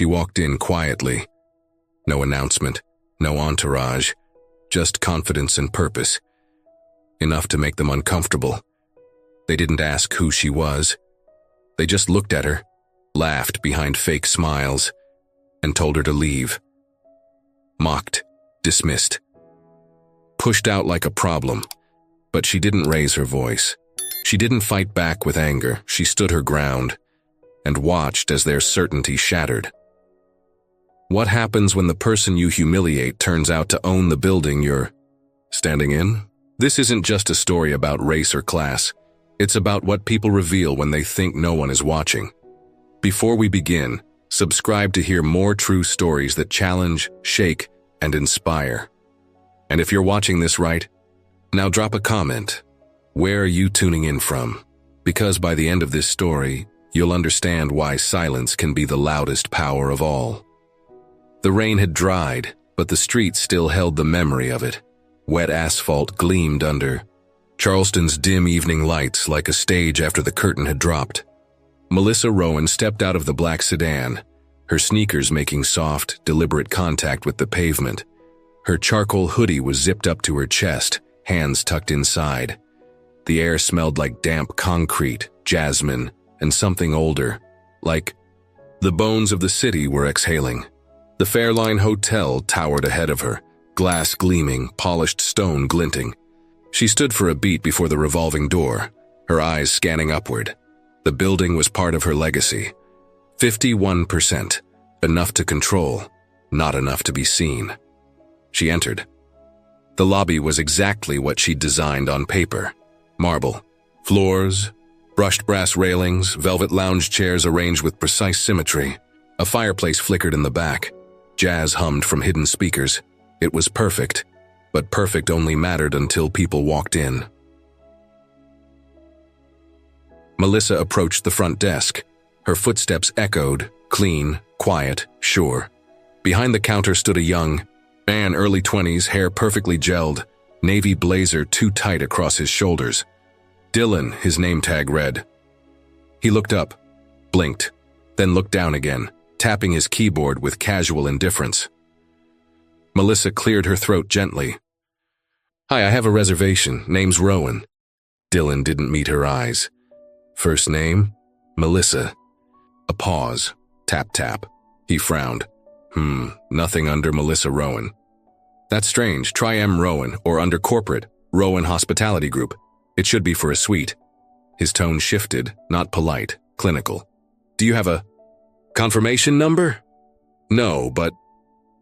She walked in quietly. No announcement, no entourage, just confidence and purpose. Enough to make them uncomfortable. They didn't ask who she was. They just looked at her, laughed behind fake smiles, and told her to leave. Mocked, dismissed. Pushed out like a problem, but she didn't raise her voice. She didn't fight back with anger. She stood her ground and watched as their certainty shattered. What happens when the person you humiliate turns out to own the building you're standing in? This isn't just a story about race or class. It's about what people reveal when they think no one is watching. Before we begin, subscribe to hear more true stories that challenge, shake, and inspire. And if you're watching this right, now drop a comment. Where are you tuning in from? Because by the end of this story, you'll understand why silence can be the loudest power of all. The rain had dried, but the street still held the memory of it. Wet asphalt gleamed under Charleston's dim evening lights like a stage after the curtain had dropped. Melissa Rowan stepped out of the black sedan, her sneakers making soft, deliberate contact with the pavement. Her charcoal hoodie was zipped up to her chest, hands tucked inside. The air smelled like damp concrete, jasmine, and something older, like the bones of the city were exhaling. The Fairline Hotel towered ahead of her, glass gleaming, polished stone glinting. She stood for a beat before the revolving door, her eyes scanning upward. The building was part of her legacy. 51%, enough to control, not enough to be seen. She entered. The lobby was exactly what she'd designed on paper. Marble, floors, brushed brass railings, velvet lounge chairs arranged with precise symmetry. A fireplace flickered in the back. Jazz hummed from hidden speakers. It was perfect, but perfect only mattered until people walked in. Melissa approached the front desk. Her footsteps echoed, clean, quiet, sure. Behind the counter stood a young man, early 20s, hair perfectly gelled, navy blazer too tight across his shoulders. Dylan, his name tag read. He looked up, blinked, then looked down again, tapping his keyboard with casual indifference. Melissa cleared her throat gently. "Hi, I have a reservation. Name's Rowan." Dylan didn't meet her eyes. First name? Melissa. A pause. Tap, tap. He frowned. Nothing under Melissa Rowan. That's strange. Try M. Rowan, or under corporate, Rowan Hospitality Group. It should be for a suite. His tone shifted, not polite, clinical. Do you have a confirmation number? No, but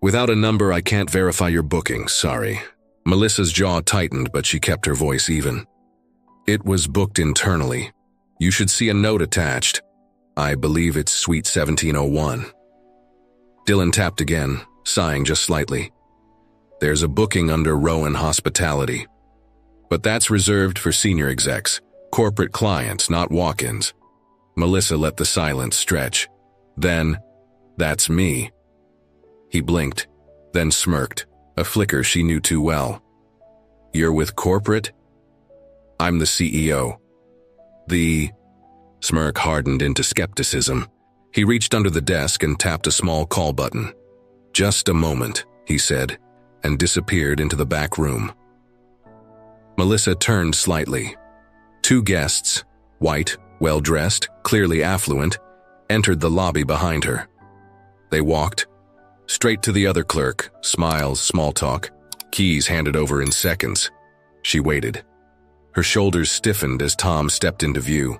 without a number I can't verify your booking, sorry. Melissa's jaw tightened, but she kept her voice even. It was booked internally. You should see a note attached. I believe it's Suite 1701. Dylan tapped again, sighing just slightly. There's a booking under Rowan Hospitality. But that's reserved for senior execs, corporate clients, not walk-ins. Melissa let the silence stretch. Then, that's me. He blinked, then smirked, a flicker she knew too well. You're with corporate? I'm the CEO. The smirk hardened into skepticism. He reached under the desk and tapped a small call button. Just a moment, he said, and disappeared into the back room. Melissa turned slightly. Two guests, white, well-dressed, clearly affluent, entered the lobby behind her. They walked straight to the other clerk, smiles, small talk, keys handed over in seconds. She waited. Her shoulders stiffened as Tom stepped into view.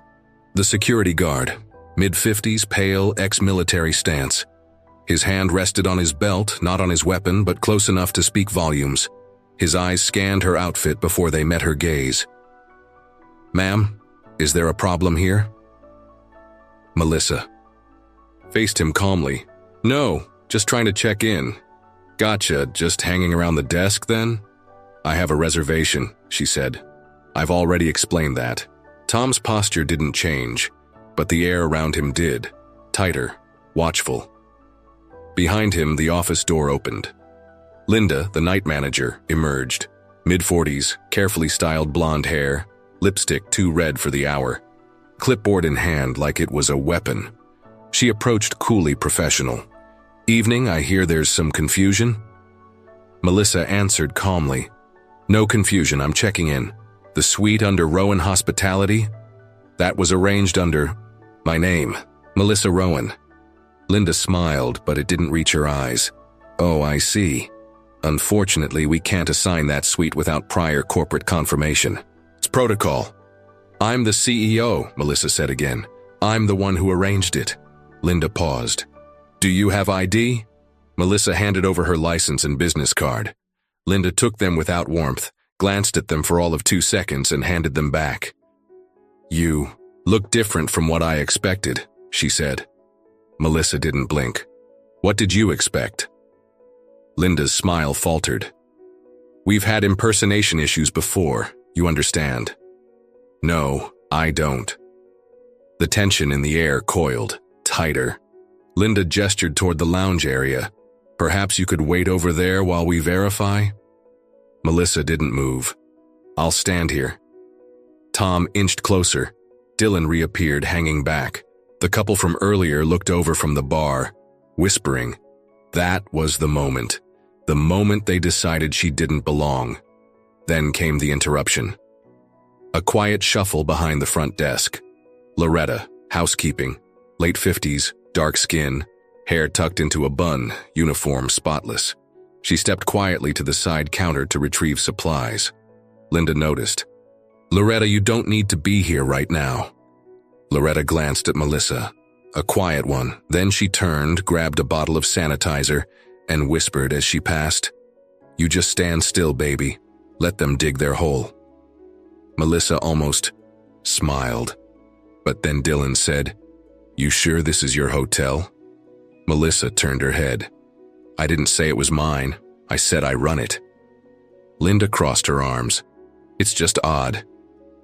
The security guard, mid-50s, pale, ex-military stance. His hand rested on his belt, not on his weapon, but close enough to speak volumes. His eyes scanned her outfit before they met her gaze. Ma'am, is there a problem here? Melissa faced him calmly. No, just trying to check in. Gotcha, just hanging around the desk then? I have a reservation, she said. I've already explained that. Tom's posture didn't change, but the air around him did, tighter, watchful. Behind him, the office door opened. Linda, the night manager, emerged. Mid-40s, carefully styled blonde hair, lipstick too red for the hour, clipboard in hand like it was a weapon. She approached coolly professional. Evening, I hear there's some confusion. Melissa answered calmly. No confusion, I'm checking in. The suite under Rowan Hospitality? That was arranged under my name, Melissa Rowan. Linda smiled, but it didn't reach her eyes. Oh, I see. Unfortunately, we can't assign that suite without prior corporate confirmation. It's protocol. I'm the CEO, Melissa said again. I'm the one who arranged it. Linda paused. Do you have ID? Melissa handed over her license and business card. Linda took them without warmth, glanced at them for all of 2 seconds, and handed them back. You look different from what I expected, she said. Melissa didn't blink. What did you expect? Linda's smile faltered. We've had impersonation issues before, you understand. No, I don't. The tension in the air coiled, tighter. Linda gestured toward the lounge area. Perhaps you could wait over there while we verify? Melissa didn't move. I'll stand here. Tom inched closer. Dylan reappeared, hanging back. The couple from earlier looked over from the bar, whispering. That was the moment they decided she didn't belong. Then came the interruption. A quiet shuffle behind the front desk. Loretta, housekeeping, late 50s, dark skin, hair tucked into a bun, uniform spotless. She stepped quietly to the side counter to retrieve supplies. Linda noticed. Loretta, you don't need to be here right now. Loretta glanced at Melissa, a quiet one. Then she turned, grabbed a bottle of sanitizer, and whispered as she passed, You just stand still, baby. Let them dig their hole. Melissa almost smiled. But then Dylan said, You sure this is your hotel? Melissa turned her head. I didn't say it was mine. I said I run it. Linda crossed her arms. It's just odd.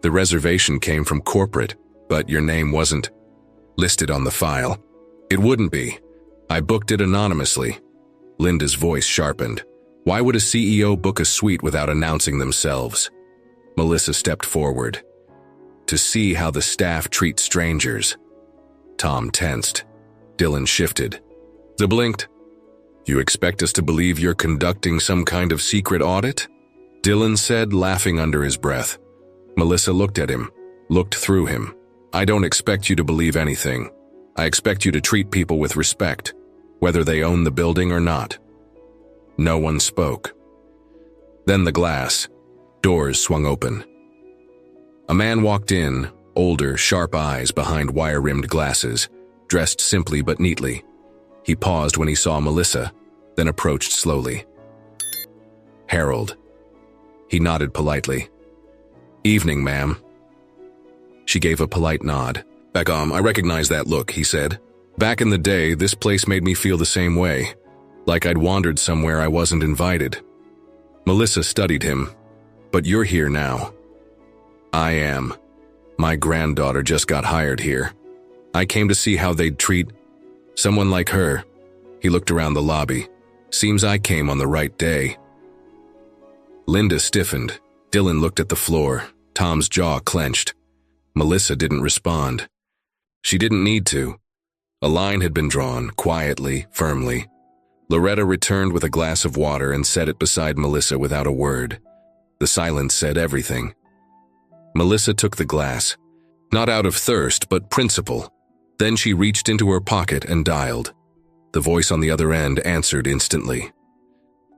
The reservation came from corporate, but your name wasn't listed on the file. It wouldn't be. I booked it anonymously. Linda's voice sharpened. Why would a CEO book a suite without announcing themselves? Melissa stepped forward. To see how the staff treat strangers. Tom tensed. Dylan shifted. They blinked. You expect us to believe you're conducting some kind of secret audit? Dylan said, laughing under his breath. Melissa looked at him, looked through him. I don't expect you to believe anything. I expect you to treat people with respect, whether they own the building or not. No one spoke. Then the glass. Doors swung open. A man walked in, older, sharp eyes behind wire-rimmed glasses, dressed simply but neatly. He paused when he saw Melissa, then approached slowly. Harold. He nodded politely. Evening, ma'am. She gave a polite nod. I recognize that look, he said. Back in the day, this place made me feel the same way, like I'd wandered somewhere I wasn't invited. Melissa studied him. But you're here now. I am. My granddaughter just got hired here. I came to see how they'd treat someone like her. He looked around the lobby. Seems I came on the right day. Linda stiffened. Dylan looked at the floor. Tom's jaw clenched. Melissa didn't respond. She didn't need to. A line had been drawn, quietly, firmly. Loretta returned with a glass of water and set it beside Melissa without a word. The silence said everything. Melissa took the glass, not out of thirst, but principle. Then she reached into her pocket and dialed. The voice on the other end answered instantly.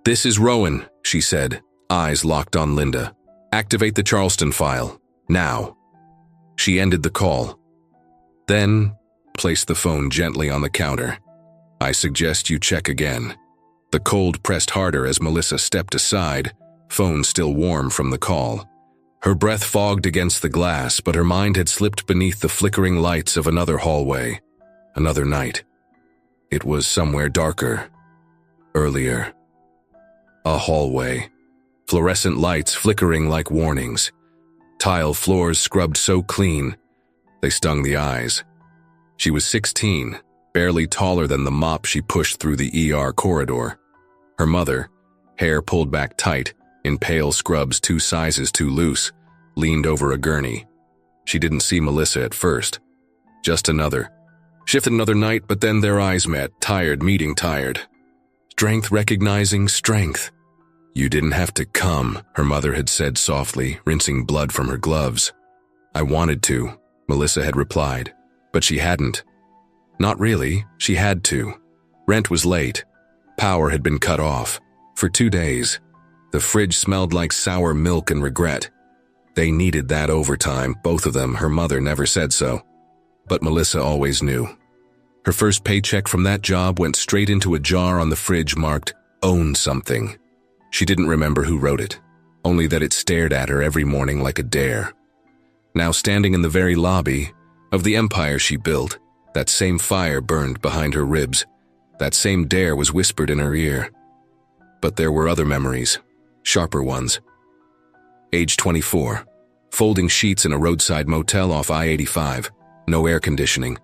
This is Rowan, she said, eyes locked on Linda. Activate the Charleston file, now. She ended the call. Then placed the phone gently on the counter. I suggest you check again. The cold pressed harder as Melissa stepped aside, phone still warm from the call. Her breath fogged against the glass, but her mind had slipped beneath the flickering lights of another hallway, another night. It was somewhere darker, earlier. A hallway, fluorescent lights flickering like warnings. Tile floors scrubbed so clean, they stung the eyes. She was 16, barely taller than the mop she pushed through the ER corridor. Her mother, hair pulled back tight, in pale scrubs 2 sizes too loose, leaned over a gurney. She didn't see Melissa at first. Just another Shifted another night, but then their eyes met, tired meeting tired. Strength recognizing strength. You didn't have to come, her mother had said softly, rinsing blood from her gloves. I wanted to, Melissa had replied, but she hadn't. Not really, she had to. Rent was late. Power had been cut off. For 2 days. The fridge smelled like sour milk and regret. They needed that overtime, both of them. Her mother never said so. But Melissa always knew. Her first paycheck from that job went straight into a jar on the fridge marked, "Own Something." She didn't remember who wrote it, only that it stared at her every morning like a dare. Now standing in the very lobby of the empire she built, that same fire burned behind her ribs. That same dare was whispered in her ear. But there were other memories, sharper ones. Age 24, folding sheets in a roadside motel off I-85, no air conditioning.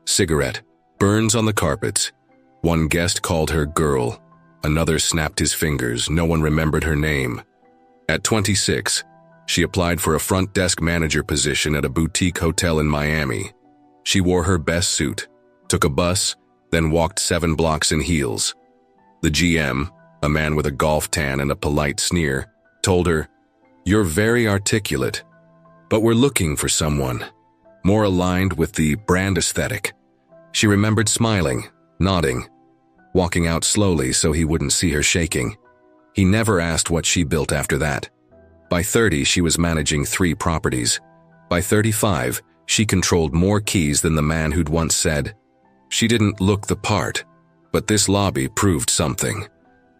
Cigarette, burns on the carpets. One guest called her girl. Another snapped his fingers. No one remembered her name. At 26, she applied for a front desk manager position at a boutique hotel in Miami. She wore her best suit, took a bus, then walked 7 blocks in heels. The GM, a man with a golf tan and a polite sneer, told her, "You're very articulate, but we're looking for someone more aligned with the brand aesthetic." She remembered smiling, nodding, walking out slowly so he wouldn't see her shaking. He never asked what she built after that. By 30, she was managing 3 properties. By 35, she controlled more keys than the man who'd once said, she didn't look the part, but this lobby proved something.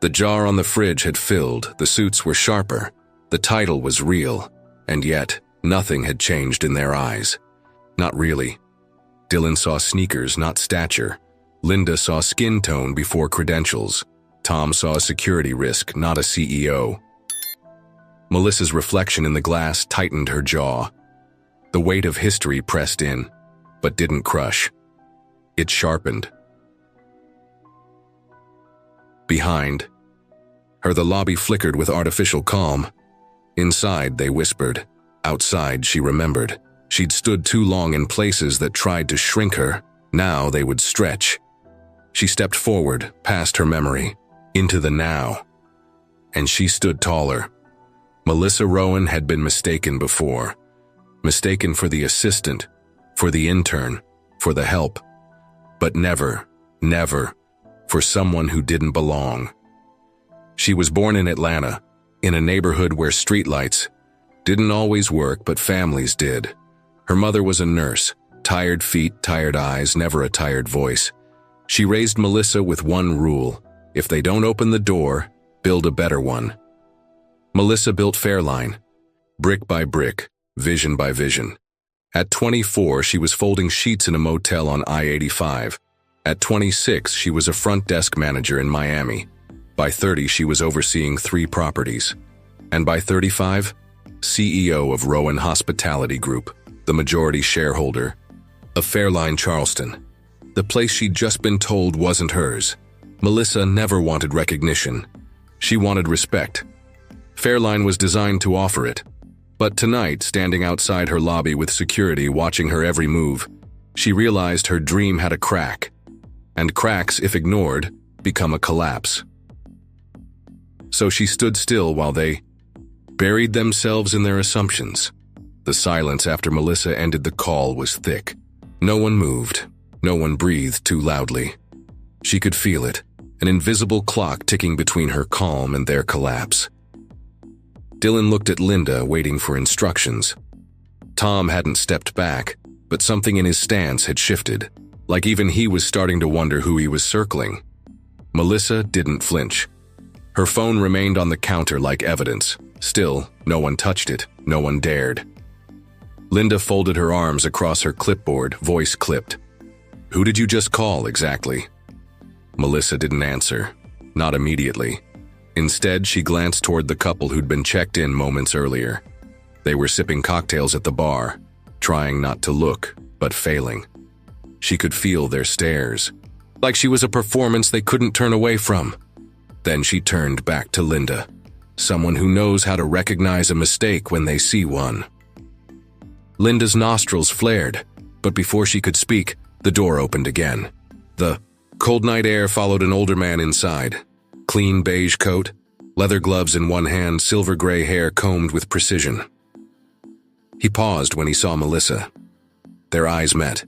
The jar on the fridge had filled, the suits were sharper, the title was real, and yet nothing had changed in their eyes. Not really. Dylan saw sneakers, not stature. Linda saw skin tone before credentials. Tom saw a security risk, not a CEO. Melissa's reflection in the glass tightened her jaw. The weight of history pressed in, but didn't crush. It sharpened. Behind her, the lobby flickered with artificial calm. Inside, they whispered. Outside, she remembered. She'd stood too long in places that tried to shrink her. Now they would stretch. She stepped forward, past her memory, into the now. And she stood taller. Melissa Rowan had been mistaken before. Mistaken for the assistant, for the intern, for the help. But never, never, for someone who didn't belong. She was born in Atlanta, in a neighborhood where streetlights didn't always work, but families did. Her mother was a nurse, tired feet, tired eyes, never a tired voice. She raised Melissa with one rule: if they don't open the door, build a better one. Melissa built Fairline, brick by brick, vision by vision. At 24, she was folding sheets in a motel on I-85. At 26, she was a front desk manager in Miami. By 30, she was overseeing 3 properties. And by 35, CEO of Rowan Hospitality Group, the majority shareholder of Fairline Charleston. The place she'd just been told wasn't hers. Melissa never wanted recognition. She wanted respect. Fairline was designed to offer it. But tonight, standing outside her lobby with security watching her every move, she realized her dream had a crack. And cracks, if ignored, become a collapse. So she stood still while they buried themselves in their assumptions. The silence after Melissa ended the call was thick. No one moved. No one breathed too loudly. She could feel it, an invisible clock ticking between her calm and their collapse. Dylan looked at Linda, waiting for instructions. Tom hadn't stepped back, but something in his stance had shifted, like even he was starting to wonder who he was circling. Melissa didn't flinch. Her phone remained on the counter like evidence. Still, no one touched it, no one dared. Linda folded her arms across her clipboard, voice clipped. "Who did you just call, exactly?" Melissa didn't answer, not immediately. Instead, she glanced toward the couple who'd been checked in moments earlier. They were sipping cocktails at the bar, trying not to look, but failing. She could feel their stares, like she was a performance they couldn't turn away from. Then she turned back to Linda, someone who knows how to recognize a mistake when they see one. Linda's nostrils flared, but before she could speak, The door opened again. The cold night air followed an older man inside. Clean beige coat, leather gloves in one hand, silver gray hair combed with precision. He paused when he saw Melissa. Their eyes met.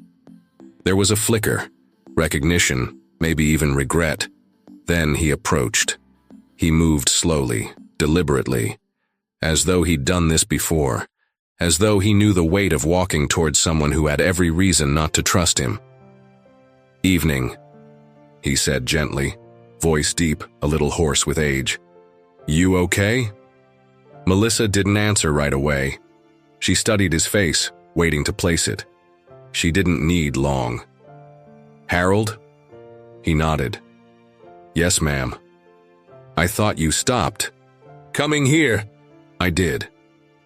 There was a flicker, recognition, maybe even regret. Then he approached. He moved slowly, deliberately, as though he'd done this before, as though he knew the weight of walking towards someone who had every reason not to trust him. "Evening," he said gently, voice deep, a little hoarse with age. "You okay?" Melissa didn't answer right away. She studied his face, waiting to place it. She didn't need long. "Harold?" He nodded. "Yes, ma'am." "I thought you stopped." "Coming here." "I did."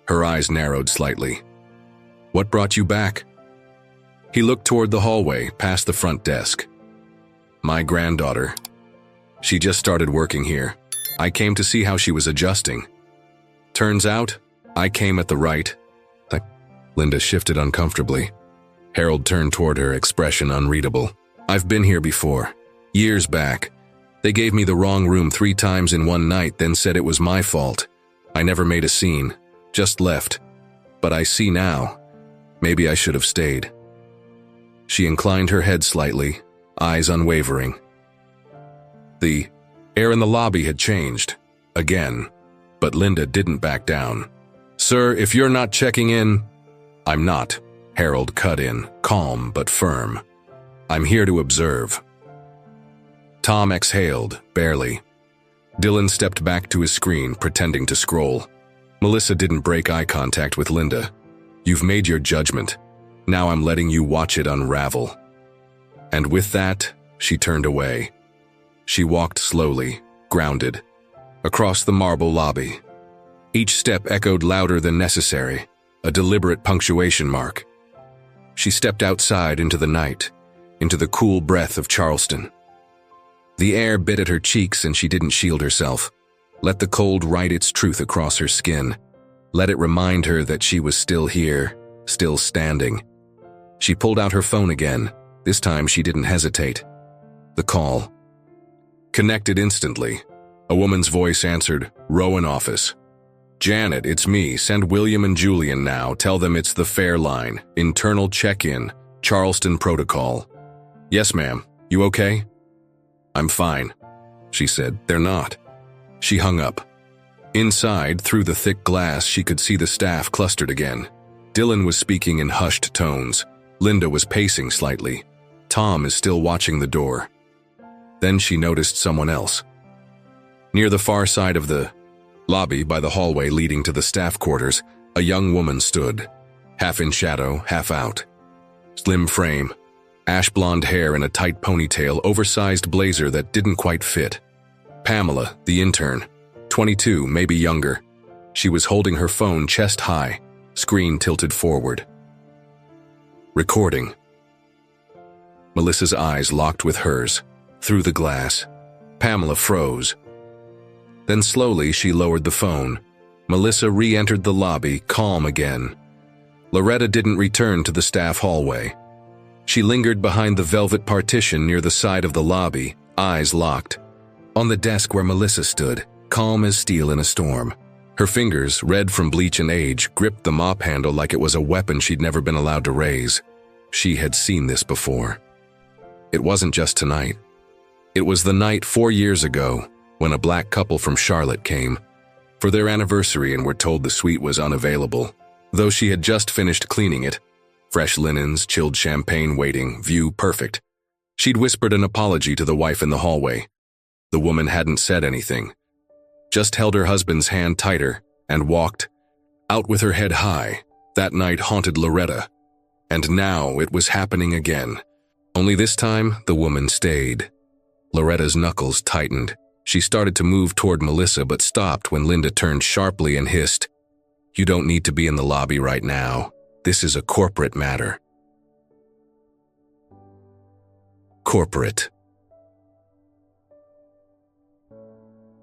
Her eyes narrowed slightly. "What brought you back?" He looked toward the hallway, past the front desk. "My granddaughter. She just started working here. I came to see how she was adjusting. Turns out, I came at the right..." Linda shifted uncomfortably. Harold turned toward her, expression unreadable. "I've been here before. Years back. They gave me the wrong room 3 times in one night, then said it was my fault. I never made a scene, just left. But I see now. Maybe I should have stayed." She inclined her head slightly, eyes unwavering. The air in the lobby had changed, again, but Linda didn't back down. "Sir, if you're not checking in..." "I'm not," Harold cut in, calm but firm. "I'm here to observe." Tom exhaled, barely. Dylan stepped back to his screen, pretending to scroll. Melissa didn't break eye contact with Linda. "You've made your judgment. Now I'm letting you watch it unravel." And with that, she turned away. She walked slowly, grounded, across the marble lobby. Each step echoed louder than necessary, a deliberate punctuation mark. She stepped outside into the night, into the cool breath of Charleston. The air bit at her cheeks and she didn't shield herself. Let the cold write its truth across her skin. Let it remind her that she was still here, still standing. She pulled out her phone again. This time she didn't hesitate. The call. Connected instantly. A woman's voice answered, "Rowan office." "Janet, it's me. Send William and Julian now. Tell them it's the Fair line. Internal check-in. Charleston protocol." "Yes, ma'am. You okay?" "I'm fine," she said. "They're not." She hung up. Inside, through the thick glass, she could see the staff clustered again. Dylan was speaking in hushed tones. Linda was pacing slightly. Tom is still watching the door. Then she noticed someone else. Near the far side of the lobby, by the hallway leading to the staff quarters, a young woman stood, half in shadow, half out. Slim frame, ash blonde hair in a tight ponytail, oversized blazer that didn't quite fit. Pamela, the intern, 22, maybe younger. She was holding her phone chest high, screen tilted forward. Recording. Melissa's eyes locked with hers, through the glass. Pamela froze. Then slowly she lowered the phone. Melissa re-entered the lobby, calm again. Loretta didn't return to the staff hallway. She lingered behind the velvet partition near the side of the lobby, eyes locked. On the desk where Melissa stood, calm as steel in a storm. Her fingers, red from bleach and age, gripped the mop handle like it was a weapon she'd never been allowed to raise. She had seen this before. It wasn't just tonight. It was the night 4 years ago, when a black couple from Charlotte came for their anniversary and were told the suite was unavailable, though she had just finished cleaning it. Fresh linens, chilled champagne waiting, view perfect. She'd whispered an apology to the wife in the hallway. The woman hadn't said anything, just held her husband's hand tighter and walked out with her head high. That night haunted Loretta, and now it was happening again. Only this time, the woman stayed. Loretta's knuckles tightened. She started to move toward Melissa but stopped when Linda turned sharply and hissed, "You don't need to be in the lobby right now. This is a corporate matter." Corporate.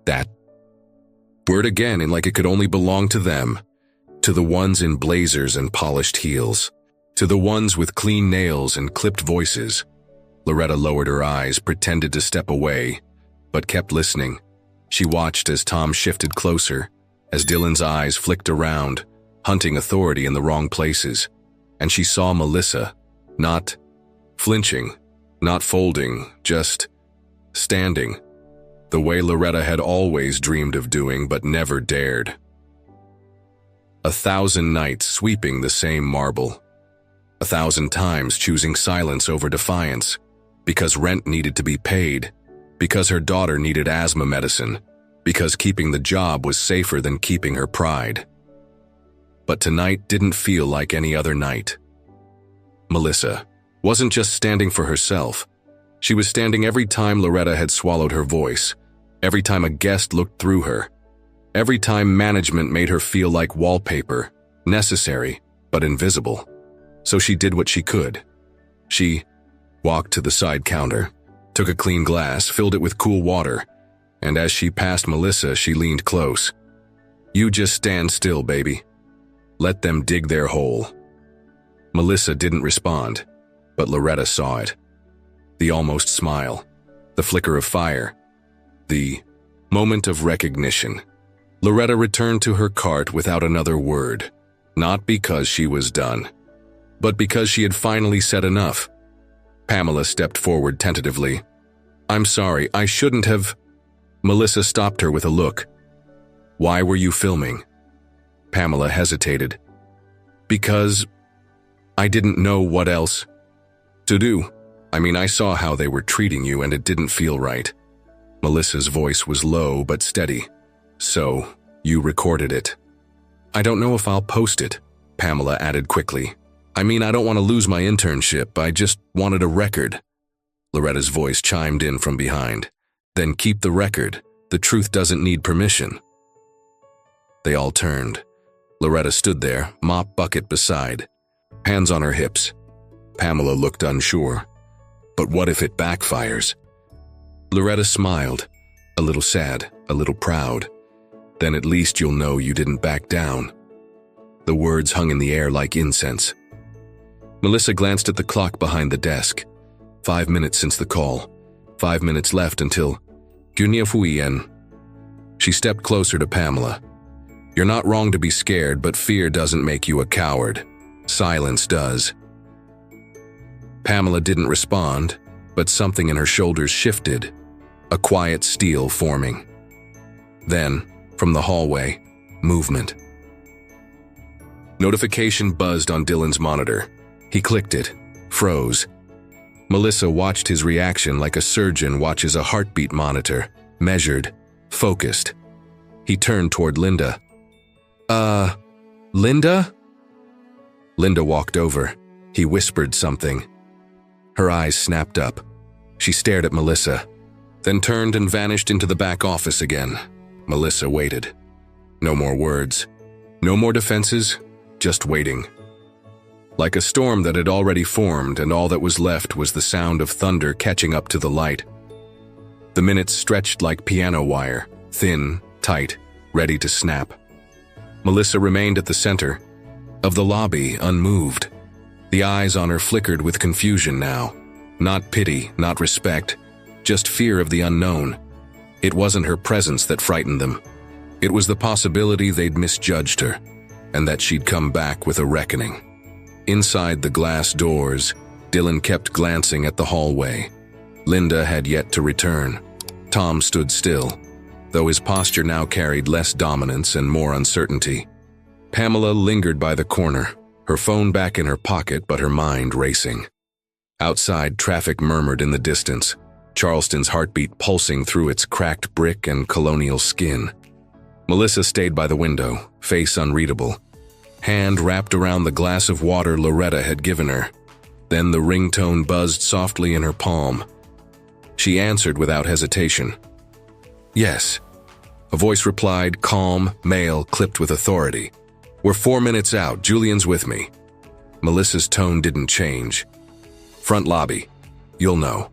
That word again, and like it could only belong to them, to the ones in blazers and polished heels, To the ones with clean nails and clipped voices. Loretta lowered her eyes, pretended to step away, but kept listening. She watched as Tom shifted closer, as Dylan's eyes flicked around, hunting authority in the wrong places. And she saw Melissa, not flinching, not folding, just standing, the way Loretta had always dreamed of doing but never dared. 1,000 nights sweeping the same marble. 1,000 times choosing silence over defiance, because rent needed to be paid, because her daughter needed asthma medicine, because keeping the job was safer than keeping her pride. But tonight didn't feel like any other night. Melissa wasn't just standing for herself. She was standing every time Loretta had swallowed her voice, every time a guest looked through her, every time management made her feel like wallpaper, necessary but invisible. So she did what she could. She walked to the side counter, took a clean glass, filled it with cool water, and as she passed Melissa, she leaned close. "You just stand still, baby. Let them dig their hole." Melissa didn't respond, but Loretta saw it. The almost smile, the flicker of fire, the moment of recognition. Loretta returned to her cart without another word, not because she was done, but because she had finally said enough. Pamela stepped forward tentatively. "I'm sorry, I shouldn't have." Melissa stopped her with a look. "Why were you filming?" Pamela hesitated. "Because I didn't know what else to do. I mean, I saw how they were treating you and it didn't feel right." Melissa's voice was low but steady. "So, you recorded it." "I don't know if I'll post it," Pamela added quickly. "I mean, I don't want to lose my internship, I just wanted a record." Loretta's voice chimed in from behind. "Then keep the record. The truth doesn't need permission." They all turned. Loretta stood there, mop bucket beside, hands on her hips. Pamela looked unsure. But what if it backfires? Loretta smiled, a little sad, a little proud. "Then at least you'll know you didn't back down." The words hung in the air like incense. Melissa glanced at the clock behind the desk. 5 minutes since the call. 5 minutes left until Fuyen. She stepped closer to Pamela. "You're not wrong to be scared, but fear doesn't make you a coward. Silence does." Pamela didn't respond, but something in her shoulders shifted, a quiet steel forming. Then, from the hallway, movement. Notification buzzed on Dylan's monitor. He clicked it, froze. Melissa watched his reaction like a surgeon watches a heartbeat monitor, measured, focused. He turned toward Linda. Linda?" Linda walked over. He whispered something. Her eyes snapped up. She stared at Melissa, then turned and vanished into the back office again. Melissa waited. No more words. No more defenses, just waiting. Like a storm that had already formed, and all that was left was the sound of thunder catching up to the light. The minutes stretched like piano wire, thin, tight, ready to snap. Melissa remained at the center of the lobby, unmoved. The eyes on her flickered with confusion now. Not pity, not respect, just fear of the unknown. It wasn't her presence that frightened them. It was the possibility they'd misjudged her, and that she'd come back with a reckoning. Inside the glass doors, Dylan kept glancing at the hallway. Linda had yet to return. Tom stood still, though his posture now carried less dominance and more uncertainty. Pamela lingered by the corner, her phone back in her pocket but her mind racing. Outside, traffic murmured in the distance, Charleston's heartbeat pulsing through its cracked brick and colonial skin. Melissa stayed by the window, face unreadable, hand wrapped around the glass of water Loretta had given her. Then the ringtone buzzed softly in her palm. She answered without hesitation. "Yes." A voice replied, calm, male, clipped with authority. "We're 4 minutes out. Julian's with me." Melissa's tone didn't change. "Front lobby. You'll know."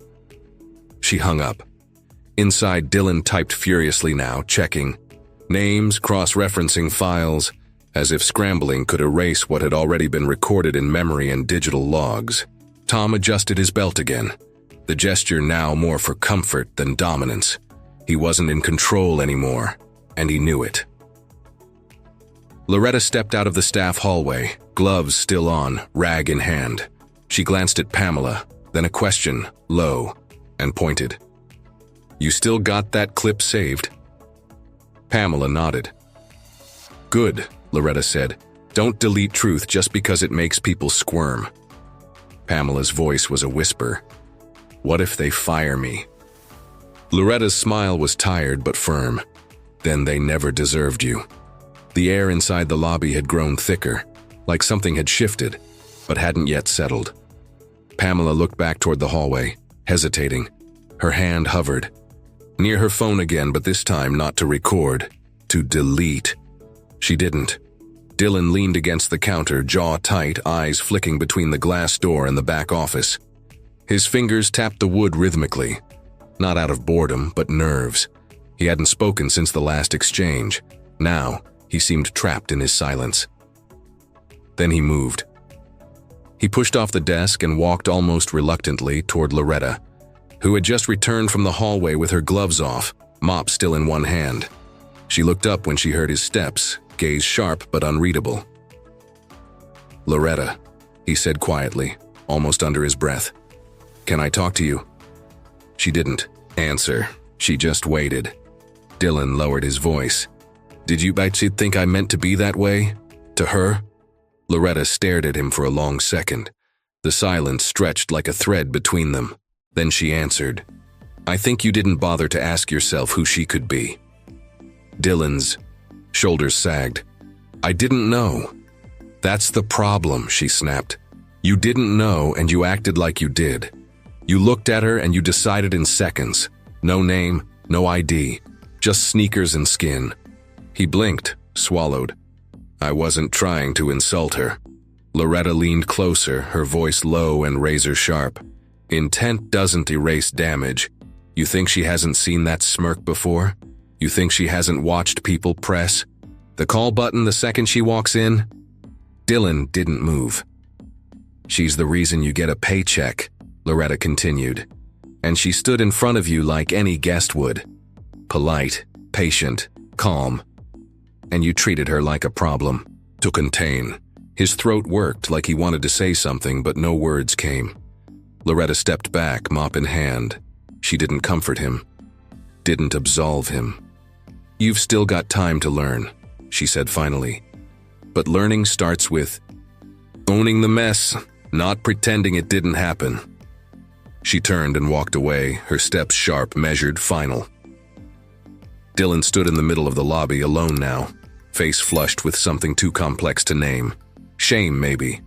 She hung up. Inside, Dylan typed furiously now, checking names, cross-referencing files, as if scrambling could erase what had already been recorded in memory and digital logs. Tom adjusted his belt again, the gesture now more for comfort than dominance. He wasn't in control anymore, and he knew it. Loretta stepped out of the staff hallway, gloves still on, rag in hand. She glanced at Pamela, then a question, low, and pointed. "You still got that clip saved?" Pamela nodded. "Good," Loretta said. "Don't delete truth just because it makes people squirm." Pamela's voice was a whisper. "What if they fire me?" Loretta's smile was tired but firm. "Then they never deserved you." The air inside the lobby had grown thicker, like something had shifted, but hadn't yet settled. Pamela looked back toward the hallway, hesitating. Her hand hovered. Near her phone again, but this time not to record, to delete. She didn't. Dylan leaned against the counter, jaw tight, eyes flicking between the glass door and the back office. His fingers tapped the wood rhythmically, not out of boredom, but nerves. He hadn't spoken since the last exchange. Now, he seemed trapped in his silence. Then he moved. He pushed off the desk and walked almost reluctantly toward Loretta, who had just returned from the hallway with her gloves off, mop still in one hand. She looked up when she heard his steps, gaze sharp but unreadable. "Loretta," he said quietly, almost under his breath. "Can I talk to you?" She didn't answer. She just waited. Dylan lowered his voice. "Did you think I meant to be that way? To her?" Loretta stared at him for a long second. The silence stretched like a thread between them. Then she answered, "I think you didn't bother to ask yourself who she could be." Dylan's shoulders sagged. "I didn't know." "That's the problem," she snapped. "You didn't know and you acted like you did. You looked at her and you decided in seconds. No name, no ID, just sneakers and skin." He blinked, swallowed. "I wasn't trying to insult her." Loretta leaned closer, her voice low and razor sharp. "Intent doesn't erase damage. You think she hasn't seen that smirk before? You think she hasn't watched people press the call button the second she walks in?" Dylan didn't move. "She's the reason you get a paycheck," Loretta continued. "And she stood in front of you like any guest would. Polite, patient, calm. And you treated her like a problem, to contain." His throat worked like he wanted to say something, but no words came. Loretta stepped back, mop in hand. She didn't comfort him, didn't absolve him. "You've still got time to learn," she said finally. "But learning starts with owning the mess, not pretending it didn't happen." She turned and walked away, her steps sharp, measured, final. Dylan stood in the middle of the lobby, alone now, face flushed with something too complex to name. Shame, maybe.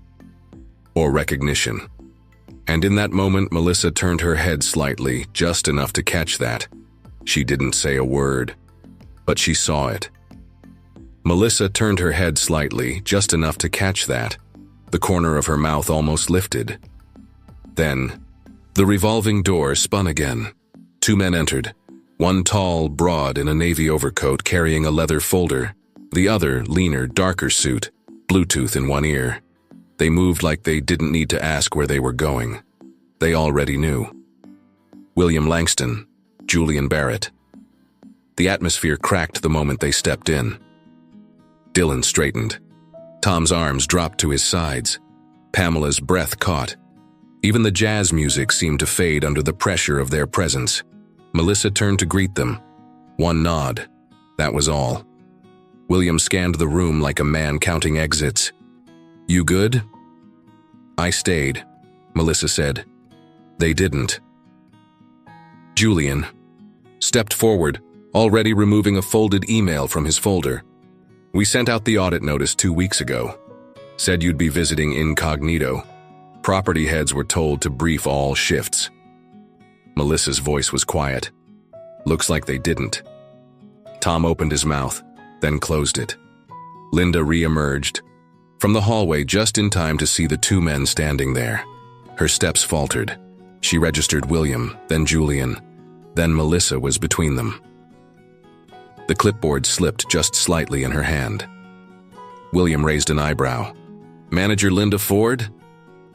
Or recognition. And in that moment, Melissa turned her head slightly, just enough to catch that. She didn't say a word, but she saw it. Melissa turned her head slightly, just enough to catch that. The corner of her mouth almost lifted. Then, the revolving door spun again. Two men entered. One tall, broad, in a navy overcoat carrying a leather folder. The other, leaner, darker suit, Bluetooth in one ear. They moved like they didn't need to ask where they were going. They already knew. William Langston, Julian Barrett. The atmosphere cracked the moment they stepped in. Dylan straightened. Tom's arms dropped to his sides. Pamela's breath caught. Even the jazz music seemed to fade under the pressure of their presence. Melissa turned to greet them. One nod. That was all. William scanned the room like a man counting exits. "You good?" "I stayed," Melissa said. They didn't. Julian stepped forward, already removing a folded email from his folder. "We sent out the audit notice 2 weeks ago. Said you'd be visiting incognito. Property heads were told to brief all shifts." Melissa's voice was quiet. "Looks like they didn't." Tom opened his mouth, then closed it. Linda re-emerged from the hallway just in time to see the two men standing there. Her steps faltered. She registered William, then Julian, then Melissa was between them. The clipboard slipped just slightly in her hand. William raised an eyebrow. Manager Linda Ford?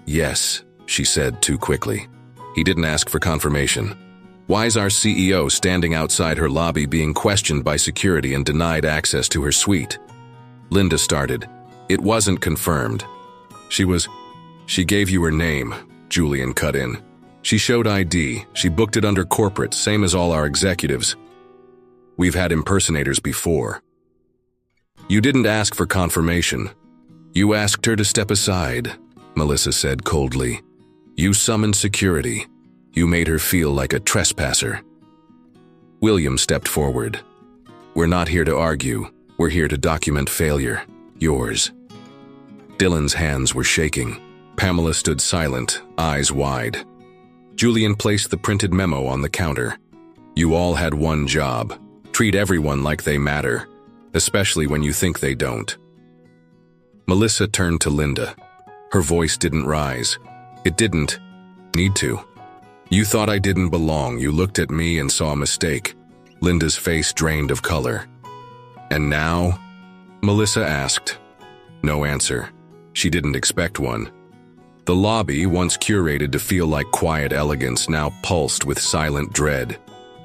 Yes, she said too quickly. He didn't ask for confirmation. Why's our CEO standing outside her lobby being questioned by security and denied access to her suite? Linda started. It wasn't confirmed. She gave you her name, Julian cut in. She showed ID. She booked it under corporate, same as all our executives. We've had impersonators before. You didn't ask for confirmation. You asked her to step aside, Melissa said coldly. You summoned security. You made her feel like a trespasser. William stepped forward. We're not here to argue. We're here to document failure. Yours. Dylan's hands were shaking. Pamela stood silent, eyes wide. Julian placed the printed memo on the counter. You all had one job. Treat everyone like they matter, especially when you think they don't. Melissa turned to Linda. Her voice didn't rise. It didn't need to. You thought I didn't belong. You looked at me and saw a mistake. Linda's face drained of color. And now? Melissa asked. No answer. She didn't expect one. The lobby, once curated to feel like quiet elegance, now pulsed with silent dread.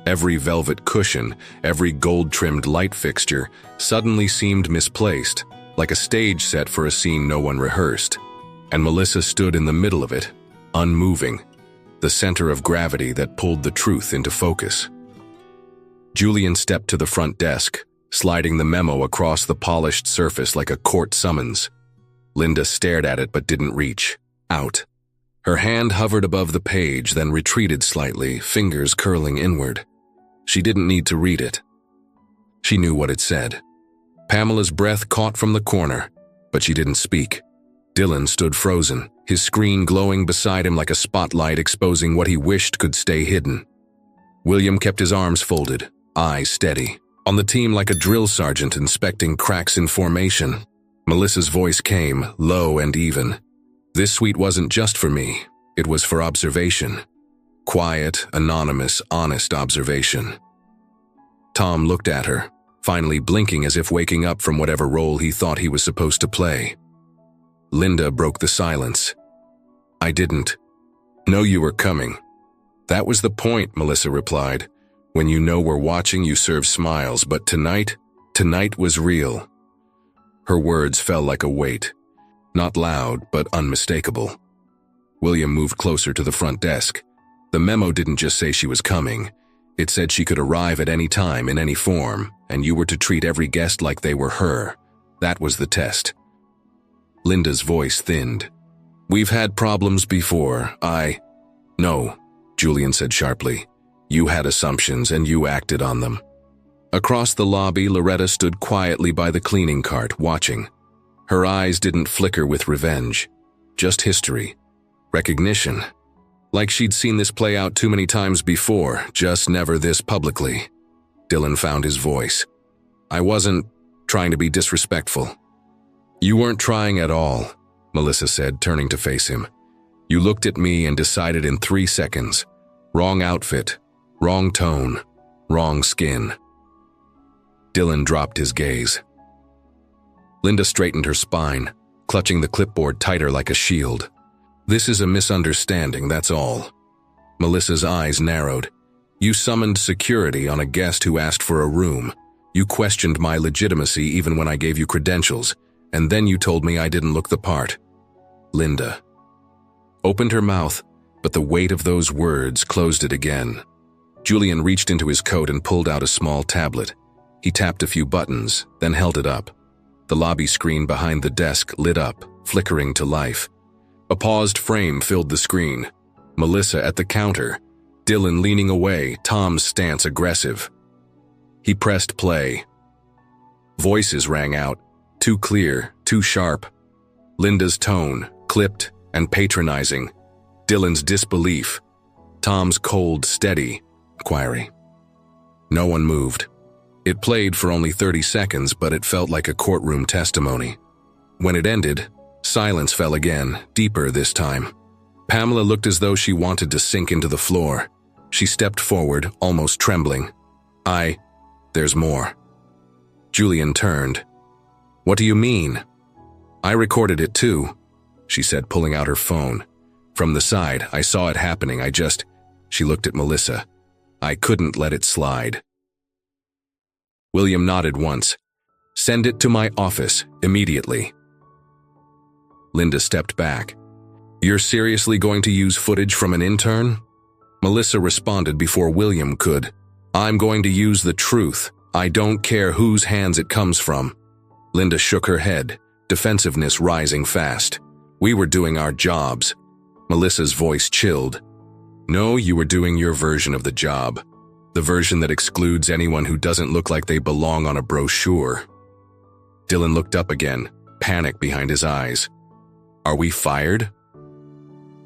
Every velvet cushion, every gold-trimmed light fixture suddenly seemed misplaced, like a stage set for a scene no one rehearsed. And Melissa stood in the middle of it, unmoving, the center of gravity that pulled the truth into focus. Julian stepped to the front desk, sliding the memo across the polished surface like a court summons. Linda stared at it but didn't reach. Out. Her hand hovered above the page, then retreated slightly, fingers curling inward. She didn't need to read it. She knew what it said. Pamela's breath caught from the corner, but she didn't speak. Dylan stood frozen, his screen glowing beside him like a spotlight exposing what he wished could stay hidden. William kept his arms folded, eyes steady, on the team like a drill sergeant inspecting cracks in formation. Melissa's voice came, low and even. This suite wasn't just for me, it was for observation. Quiet, anonymous, honest observation. Tom looked at her, finally blinking as if waking up from whatever role he thought he was supposed to play. Linda broke the silence. I didn't know you were coming. That was the point, Melissa replied. When you know we're watching, you serve smiles, but tonight was real. Her words fell like a weight. Not loud, but unmistakable. William moved closer to the front desk. The memo didn't just say she was coming. It said she could arrive at any time in any form, and you were to treat every guest like they were her. That was the test. Linda's voice thinned. We've had problems before. No, Julian said sharply. You had assumptions and you acted on them. Across the lobby, Loretta stood quietly by the cleaning cart, watching. Her eyes didn't flicker with revenge, just history, recognition. Like she'd seen this play out too many times before, just never this publicly. Dylan found his voice. I wasn't trying to be disrespectful. You weren't trying at all, Melissa said, turning to face him. You looked at me and decided in 3 seconds. Wrong outfit, wrong tone, wrong skin. Dylan dropped his gaze. Linda straightened her spine, clutching the clipboard tighter like a shield. This is a misunderstanding, that's all. Melissa's eyes narrowed. You summoned security on a guest who asked for a room. You questioned my legitimacy even when I gave you credentials, and then you told me I didn't look the part. Linda opened her mouth, but the weight of those words closed it again. Julian reached into his coat and pulled out a small tablet. He tapped a few buttons, then held it up. The lobby screen behind the desk lit up, flickering to life. A paused frame filled the screen. Melissa at the counter, Dylan leaning away, Tom's stance aggressive. He pressed play. Voices rang out, too clear, too sharp. Linda's tone, clipped and patronizing. Dylan's disbelief. Tom's cold, steady inquiry. No one moved. It played for only 30 seconds, but it felt like a courtroom testimony. When it ended, silence fell again, deeper this time. Pamela looked as though she wanted to sink into the floor. She stepped forward, almost trembling. There's more. Julian turned. What do you mean? I recorded it too, she said, pulling out her phone. From the side, I saw it happening. She looked at Melissa. I couldn't let it slide. William nodded once. Send it to my office, immediately. Linda stepped back. You're seriously going to use footage from an intern? Melissa responded before William could. I'm going to use the truth. I don't care whose hands it comes from. Linda shook her head, defensiveness rising fast. We were doing our jobs. Melissa's voice chilled. No, you were doing your version of the job. The version that excludes anyone who doesn't look like they belong on a brochure. Dylan looked up again, panic behind his eyes. Are we fired?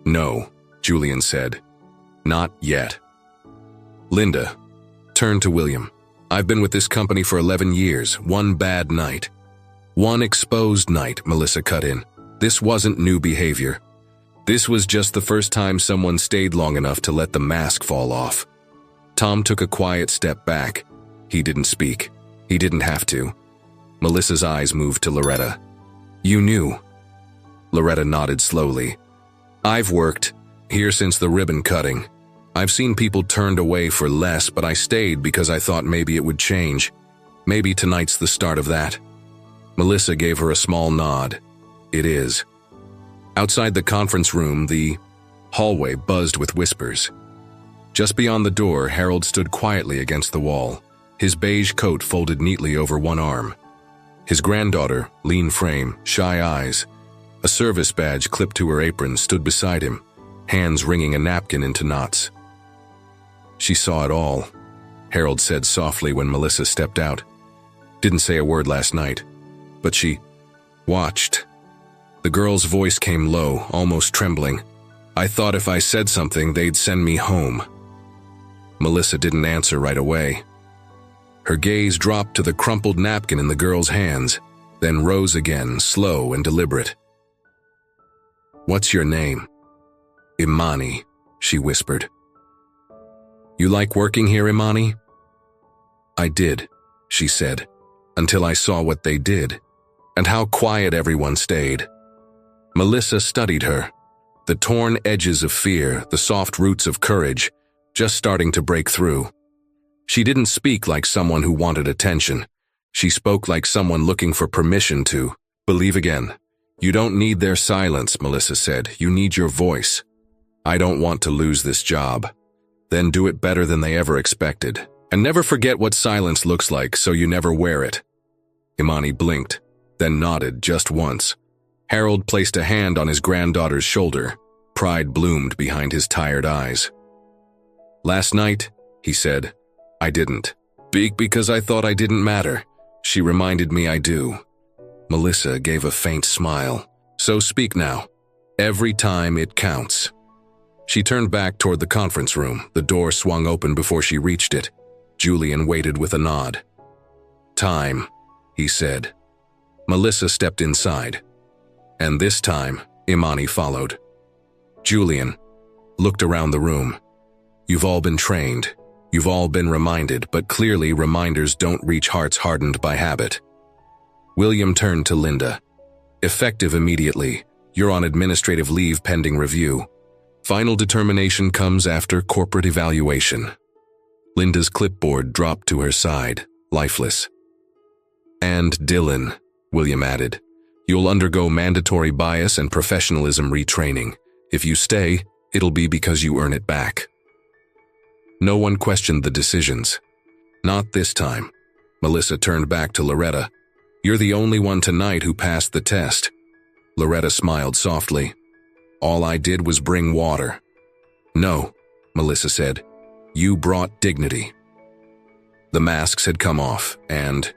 No, Julian said. Not yet. Linda turned to William. I've been with this company for 11 years, one bad night. One exposed night, Melissa cut in. This wasn't new behavior. This was just the first time someone stayed long enough to let the mask fall off. Tom took a quiet step back. He didn't speak. He didn't have to. Melissa's eyes moved to Loretta. You knew. Loretta nodded slowly. I've worked here since the ribbon cutting. I've seen people turned away for less, but I stayed because I thought maybe it would change. Maybe tonight's the start of that. Melissa gave her a small nod. It is. Outside the conference room, the hallway buzzed with whispers. Just beyond the door, Harold stood quietly against the wall, his beige coat folded neatly over one arm. His granddaughter, lean frame, shy eyes, a service badge clipped to her apron, stood beside him, hands wringing a napkin into knots. She saw it all, Harold said softly when Melissa stepped out. Didn't say a word last night, but she watched. The girl's voice came low, almost trembling. I thought if I said something, they'd send me home. Melissa didn't answer right away. Her gaze dropped to the crumpled napkin in the girl's hands, then rose again, slow and deliberate. What's your name? Imani, she whispered. You like working here, Imani? I did, she said, until I saw what they did, and how quiet everyone stayed. Melissa studied her, the torn edges of fear, the soft roots of courage, just starting to break through. She didn't speak like someone who wanted attention. She spoke like someone looking for permission to believe again. You don't need their silence, Melissa said. You need your voice. I don't want to lose this job. Then do it better than they ever expected. And never forget what silence looks like so you never wear it. Imani blinked, then nodded just once. Harold placed a hand on his granddaughter's shoulder. Pride bloomed behind his tired eyes. Last night, he said, I didn't speak because I thought I didn't matter. She reminded me I do. Melissa gave a faint smile. So speak now. Every time it counts. She turned back toward the conference room. The door swung open before she reached it. Julian waited with a nod. Time, he said. Melissa stepped inside. And this time, Imani followed. Julian looked around the room. You've all been trained. You've all been reminded, but clearly reminders don't reach hearts hardened by habit. William turned to Linda. Effective immediately. You're on administrative leave pending review. Final determination comes after corporate evaluation. Linda's clipboard dropped to her side, lifeless. And Dylan, William added, you'll undergo mandatory bias and professionalism retraining. If you stay, it'll be because you earn it back. No one questioned the decisions. Not this time. Melissa turned back to Loretta. You're the only one tonight who passed the test. Loretta smiled softly. All I did was bring water. No, Melissa said. You brought dignity. The masks had come off, and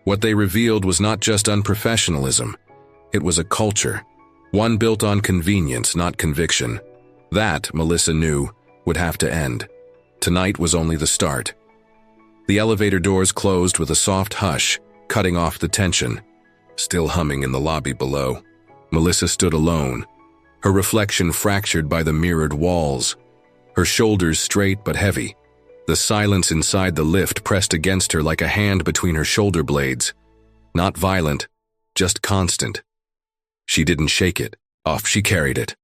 what they revealed was not just unprofessionalism. It was a culture, one built on convenience, not conviction. That, Melissa knew, would have to end. Tonight was only the start. The elevator doors closed with a soft hush, cutting off the tension. Still humming in the lobby below. Melissa stood alone, her reflection fractured by the mirrored walls, her shoulders straight but heavy. The silence inside the lift pressed against her like a hand between her shoulder blades. Not violent, just constant. She didn't shake it. Off she carried it.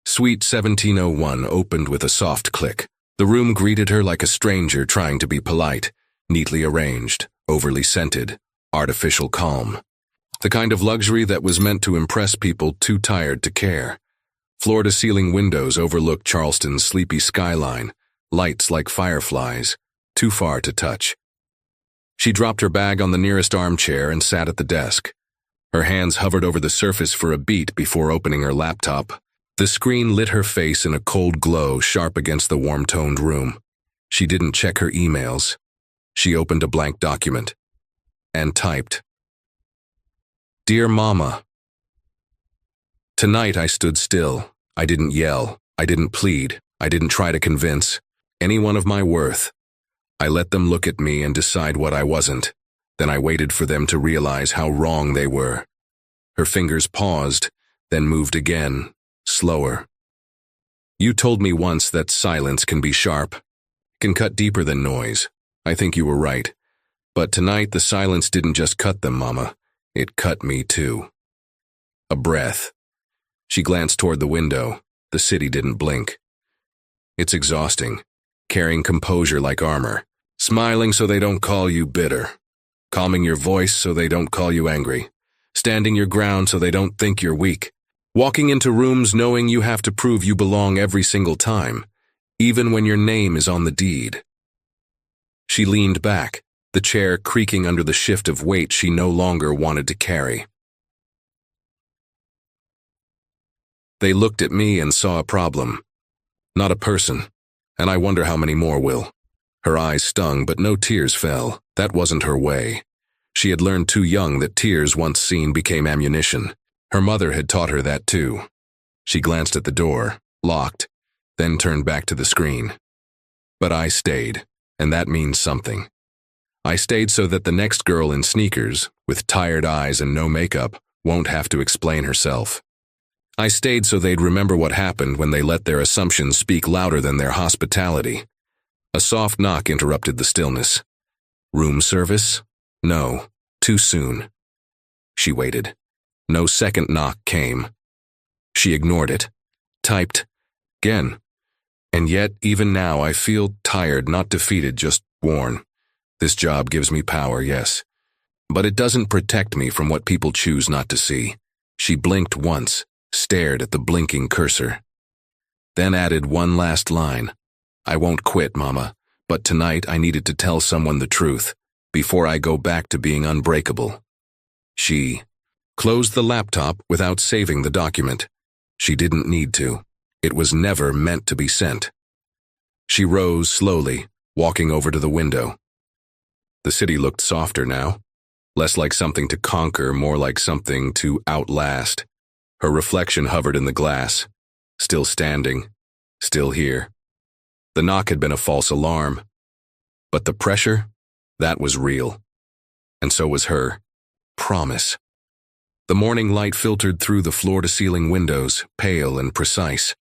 Suite 1701 opened with a soft click. The room greeted her like a stranger trying to be polite, neatly arranged, overly scented, artificial calm. The kind of luxury that was meant to impress people too tired to care. Floor-to-ceiling windows overlooked Charleston's sleepy skyline, lights like fireflies, too far to touch. She dropped her bag on the nearest armchair and sat at the desk. Her hands hovered over the surface for a beat before opening her laptop. The screen lit her face in a cold glow sharp against the warm-toned room. She didn't check her emails. She opened a blank document and typed, "Dear Mama." Tonight I stood still. I didn't yell. I didn't plead. I didn't try to convince anyone of my worth. I let them look at me and decide what I wasn't. Then I waited for them to realize how wrong they were. Her fingers paused, then moved again, slower. "You told me once that silence can be sharp, can cut deeper than noise. I think you were right. But tonight the silence didn't just cut them, Mama. It cut me too." A breath. She glanced toward the window. The city didn't blink. It's exhausting, carrying composure like armor, smiling so they don't call you bitter, calming your voice so they don't call you angry, standing your ground so they don't think you're weak, walking into rooms knowing you have to prove you belong every single time, even when your name is on the deed. She leaned back, the chair creaking under the shift of weight she no longer wanted to carry. They looked at me and saw a problem, not a person, and I wonder how many more will. Her eyes stung, but no tears fell. That wasn't her way. She had learned too young that tears once seen became ammunition. Her mother had taught her that too. She glanced at the door, locked, then turned back to the screen. But I stayed, and that means something. I stayed so that the next girl in sneakers, with tired eyes and no makeup, won't have to explain herself. I stayed so they'd remember what happened when they let their assumptions speak louder than their hospitality. A soft knock interrupted the stillness. Room service? No, too soon. She waited. No second knock came. She ignored it. Typed, "Again." And yet, even now, I feel tired, not defeated, just worn. This job gives me power, yes. But it doesn't protect me from what people choose not to see. She blinked once, stared at the blinking cursor. Then added one last line. "I won't quit, Mama, but tonight I needed to tell someone the truth, before I go back to being unbreakable." She closed the laptop without saving the document. She didn't need to. It was never meant to be sent. She rose slowly, walking over to the window. The city looked softer now, less like something to conquer, more like something to outlast. Her reflection hovered in the glass, still standing, still here. The knock had been a false alarm, but the pressure, that was real. And so was her promise. The morning light filtered through the floor-to-ceiling windows, pale and precise.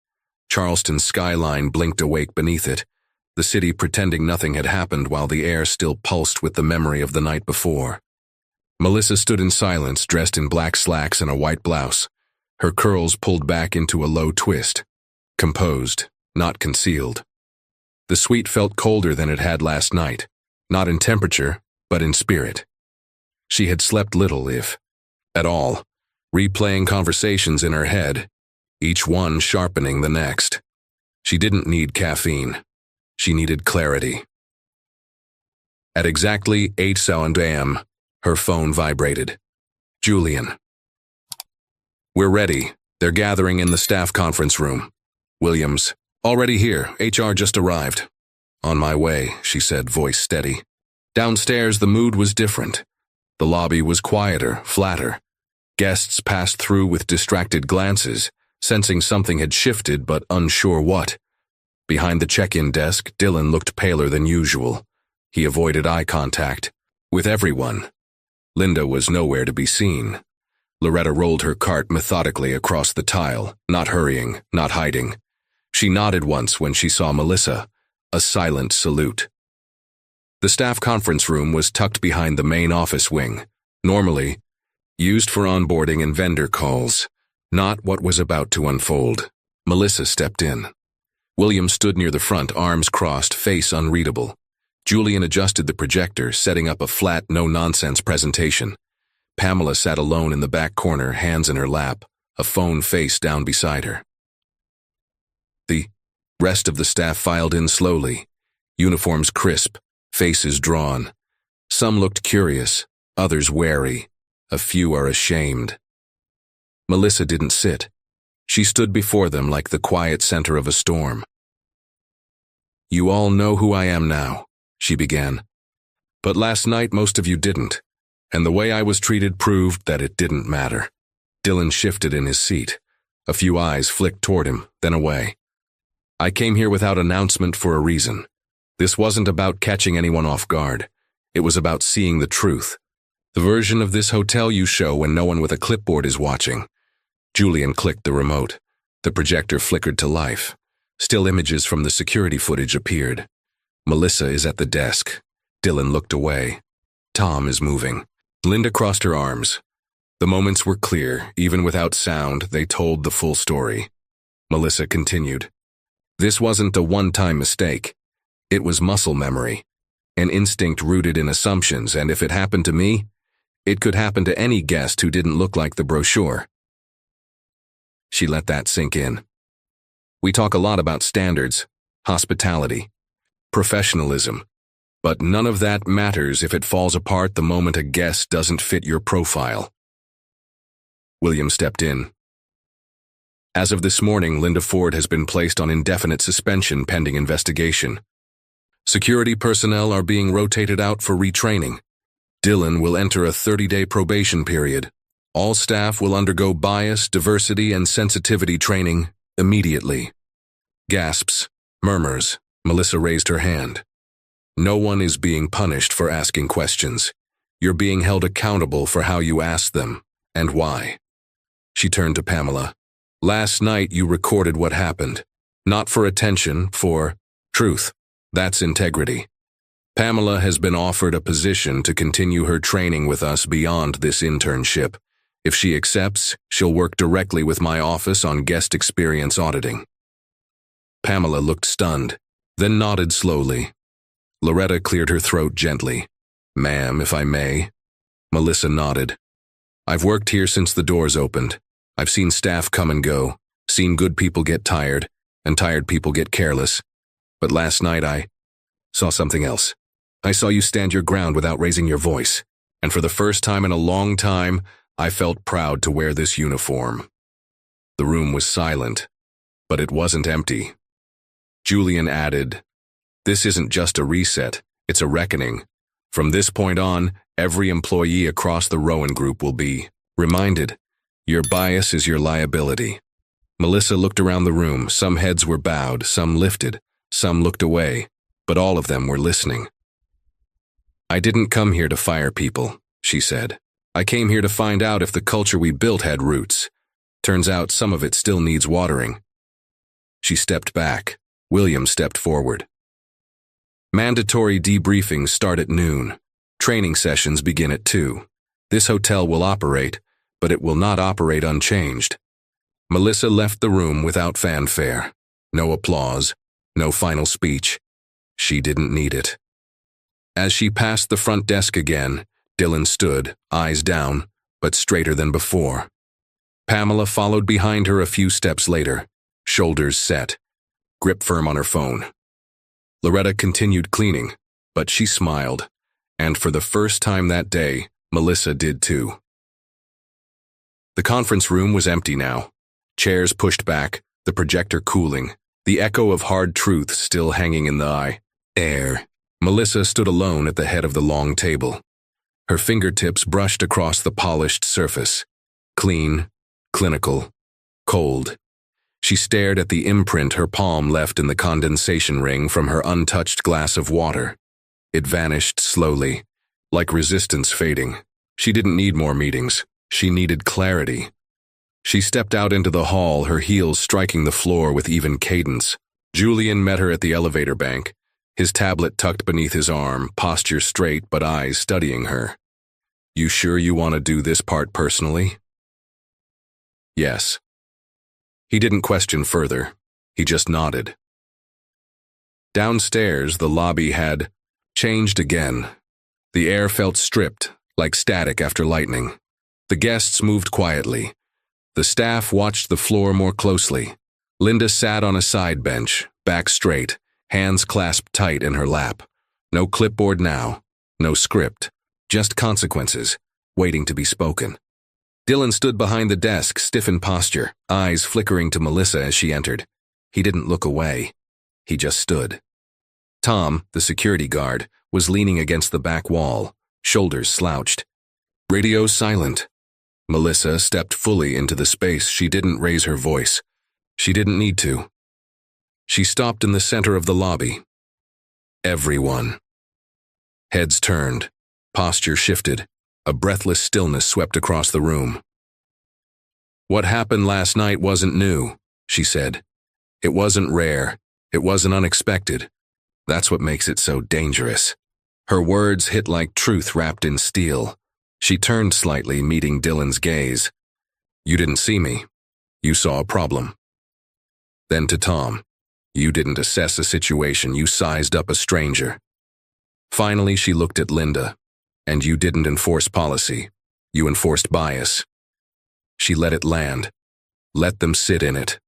Charleston's skyline blinked awake beneath it, the city pretending nothing had happened while the air still pulsed with the memory of the night before. Melissa stood in silence, dressed in black slacks and a white blouse, her curls pulled back into a low twist, composed, not concealed. The suite felt colder than it had last night, not in temperature, but in spirit. She had slept little, if at all, replaying conversations in her head, each one sharpening the next. She didn't need caffeine. She needed clarity. At exactly 8:00 a.m., her phone vibrated. Julian. "We're ready. They're gathering in the staff conference room." Williams. "Already here. HR just arrived." "On my way," she said, voice steady. Downstairs, the mood was different. The lobby was quieter, flatter. Guests passed through with distracted glances, sensing something had shifted but unsure what. Behind the check-in desk, Dylan looked paler than usual. He avoided eye contact. With everyone. Linda was nowhere to be seen. Loretta rolled her cart methodically across the tile, not hurrying, not hiding. She nodded once when she saw Melissa, a silent salute. The staff conference room was tucked behind the main office wing. Normally, used for onboarding and vendor calls, not what was about to unfold. Melissa stepped in. William stood near the front, arms crossed, face unreadable. Julian adjusted the projector, setting up a flat, no-nonsense presentation. Pamela sat alone in the back corner, hands in her lap, a phone face down beside her. The rest of the staff filed in slowly, uniforms crisp, faces drawn. Some looked curious, others wary. A few are ashamed. Melissa didn't sit. She stood before them like the quiet center of a storm. "You all know who I am now," she began. "But last night most of you didn't, and the way I was treated proved that it didn't matter." Dylan shifted in his seat. A few eyes flicked toward him, then away. "I came here without announcement for a reason. This wasn't about catching anyone off guard. It was about seeing the truth. The version of this hotel you show when no one with a clipboard is watching." Julian clicked the remote. The projector flickered to life. Still images from the security footage appeared. Melissa is at the desk. Dylan looked away. Tom is moving. Linda crossed her arms. The moments were clear. Even without sound, they told the full story. Melissa continued. "This wasn't a one-time mistake. It was muscle memory. An instinct rooted in assumptions, and if it happened to me, it could happen to any guest who didn't look like the brochure." She let that sink in. "We talk a lot about standards, hospitality, professionalism, but none of that matters if it falls apart the moment a guest doesn't fit your profile." William stepped in. "As of this morning, Linda Ford has been placed on indefinite suspension pending investigation. Security personnel are being rotated out for retraining. Dylan will enter a 30-day probation period. All staff will undergo bias, diversity, and sensitivity training immediately." Gasps, murmurs. Melissa raised her hand. "No one is being punished for asking questions. You're being held accountable for how you ask them, and why." She turned to Pamela. "Last night you recorded what happened. Not for attention, for truth. That's integrity. Pamela has been offered a position to continue her training with us beyond this internship. If she accepts, she'll work directly with my office on guest experience auditing." Pamela looked stunned, then nodded slowly. Loretta cleared her throat gently. "Ma'am, if I may." Melissa nodded. "I've worked here since the doors opened. I've seen staff come and go, seen good people get tired, and tired people get careless. But last night I saw something else. I saw you stand your ground without raising your voice, and for the first time in a long time, I felt proud to wear this uniform." The room was silent, but it wasn't empty. Julian added, "This isn't just a reset, it's a reckoning. From this point on, every employee across the Rowan Group will be reminded, your bias is your liability." Melissa looked around the room. Some heads were bowed, some lifted, some looked away, but all of them were listening. "I didn't come here to fire people," she said. "I came here to find out if the culture we built had roots. Turns out some of it still needs watering." She stepped back. William stepped forward. "Mandatory debriefings start at noon. Training sessions begin at 2. This hotel will operate, but it will not operate unchanged." Melissa left the room without fanfare. No applause, no final speech. She didn't need it. As she passed the front desk again, Dylan stood, eyes down, but straighter than before. Pamela followed behind her a few steps later, shoulders set, grip firm on her phone. Loretta continued cleaning, but she smiled, and for the first time that day, Melissa did too. The conference room was empty now. Chairs pushed back, the projector cooling, the echo of hard truth still hanging in the air. Melissa stood alone at the head of the long table. Her fingertips brushed across the polished surface. Clean, clinical, cold. She stared at the imprint her palm left in the condensation ring from her untouched glass of water. It vanished slowly, like resistance fading. She didn't need more meetings. She needed clarity. She stepped out into the hall, her heels striking the floor with even cadence. Julian met her at the elevator bank, his tablet tucked beneath his arm, posture straight but eyes studying her. You sure you want to do this part personally? Yes. He didn't question further. He just nodded. Downstairs, the lobby had changed again. The air felt stripped, like static after lightning. The guests moved quietly. The staff watched the floor more closely. Linda sat on a side bench, back straight, hands clasped tight in her lap. No clipboard now, no script, just consequences, waiting to be spoken. Dylan stood behind the desk, stiff in posture, eyes flickering to Melissa as she entered. He didn't look away. He just stood. Tom, the security guard, was leaning against the back wall, shoulders slouched. Radio silent. Melissa stepped fully into the space. She didn't raise her voice. She didn't need to. She stopped in the center of the lobby. Everyone. Heads turned. Posture shifted. A breathless stillness swept across the room. What happened last night wasn't new, she said. It wasn't rare. It wasn't unexpected. That's what makes it so dangerous. Her words hit like truth wrapped in steel. She turned slightly, meeting Dylan's gaze. You didn't see me. You saw a problem. Then to Tom. You didn't assess a situation. You sized up a stranger. Finally, she looked at Linda. And you didn't enforce policy. You enforced bias. She let it land. Let them sit in it.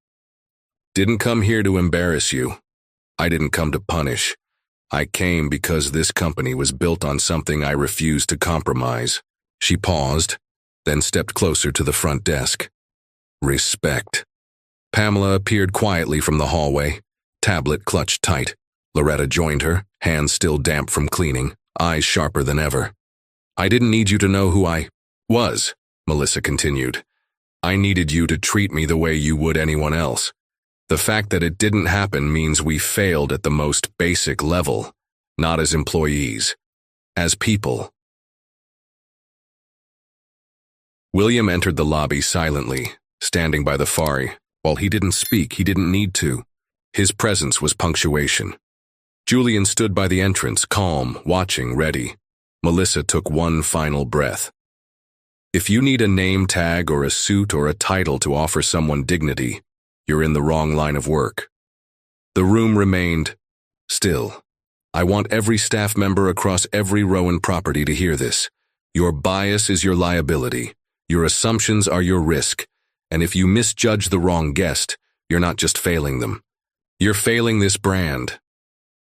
Didn't come here to embarrass you. I didn't come to punish. I came because this company was built on something I refused to compromise. She paused, then stepped closer to the front desk. Respect. Pamela appeared quietly from the hallway, tablet clutched tight. Loretta joined her, hands still damp from cleaning, eyes sharper than ever. I didn't need you to know who I was, Melissa continued. I needed you to treat me the way you would anyone else. The fact that it didn't happen means we failed at the most basic level, not as employees, as people. William entered the lobby silently, standing by the far. While he didn't speak, he didn't need to. His presence was punctuation. Julian stood by the entrance, calm, watching, ready. Melissa took one final breath. If you need a name tag or a suit or a title to offer someone dignity, you're in the wrong line of work. The room remained still. I want every staff member across every Rowan property to hear this. Your bias is your liability. Your assumptions are your risk. And if you misjudge the wrong guest, you're not just failing them. You're failing this brand.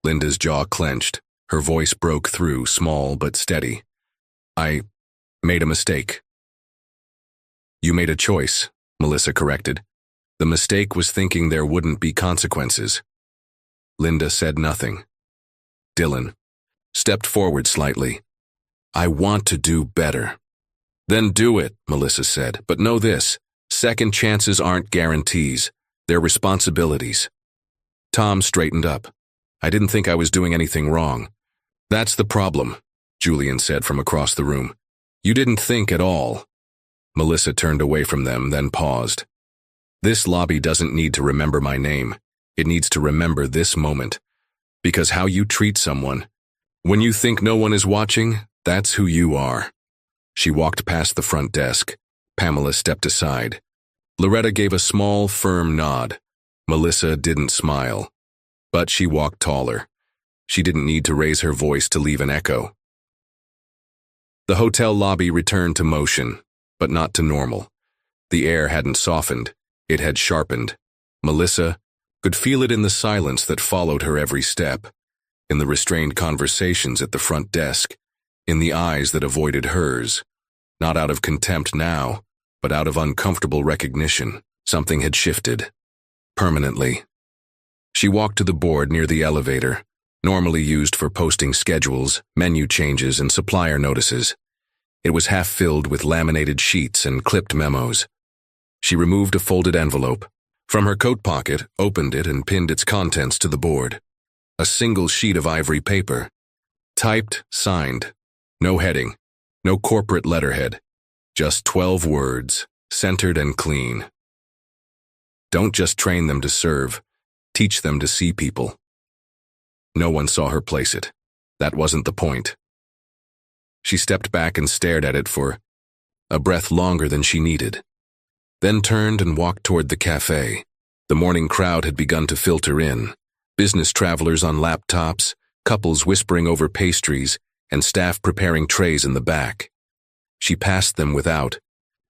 Linda's jaw clenched. Her voice broke through, small but steady. I made a mistake. You made a choice, Melissa corrected. The mistake was thinking there wouldn't be consequences. Linda said nothing. Dylan stepped forward slightly. I want to do better. Then do it, Melissa said. But know this, second chances aren't guarantees. They're responsibilities. Tom straightened up. I didn't think I was doing anything wrong. That's the problem, Julian said from across the room. You didn't think at all. Melissa turned away from them, then paused. This lobby doesn't need to remember my name. It needs to remember this moment. Because how you treat someone, when you think no one is watching, that's who you are. She walked past the front desk. Pamela stepped aside. Loretta gave a small, firm nod. Melissa didn't smile. But she walked taller. She didn't need to raise her voice to leave an echo. The hotel lobby returned to motion, but not to normal. The air hadn't softened. It had sharpened. Melissa could feel it in the silence that followed her every step, in the restrained conversations at the front desk, in the eyes that avoided hers. Not out of contempt now, but out of uncomfortable recognition. Something had shifted. Permanently. She walked to the board near the elevator, normally used for posting schedules, menu changes, and supplier notices. It was half filled with laminated sheets and clipped memos. She removed a folded envelope. From her coat pocket, opened it and pinned its contents to the board. A single sheet of ivory paper. Typed, signed. No heading. No corporate letterhead. Just 12 words, centered and clean. Don't just train them to serve. Teach them to see people. No one saw her place it. That wasn't the point. She stepped back and stared at it for a breath longer than she needed, then turned and walked toward the cafe. The morning crowd had begun to filter in. Business travelers on laptops, couples whispering over pastries, and staff preparing trays in the back. She passed them without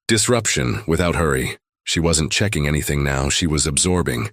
disruption, without hurry. She wasn't checking anything now, she was absorbing.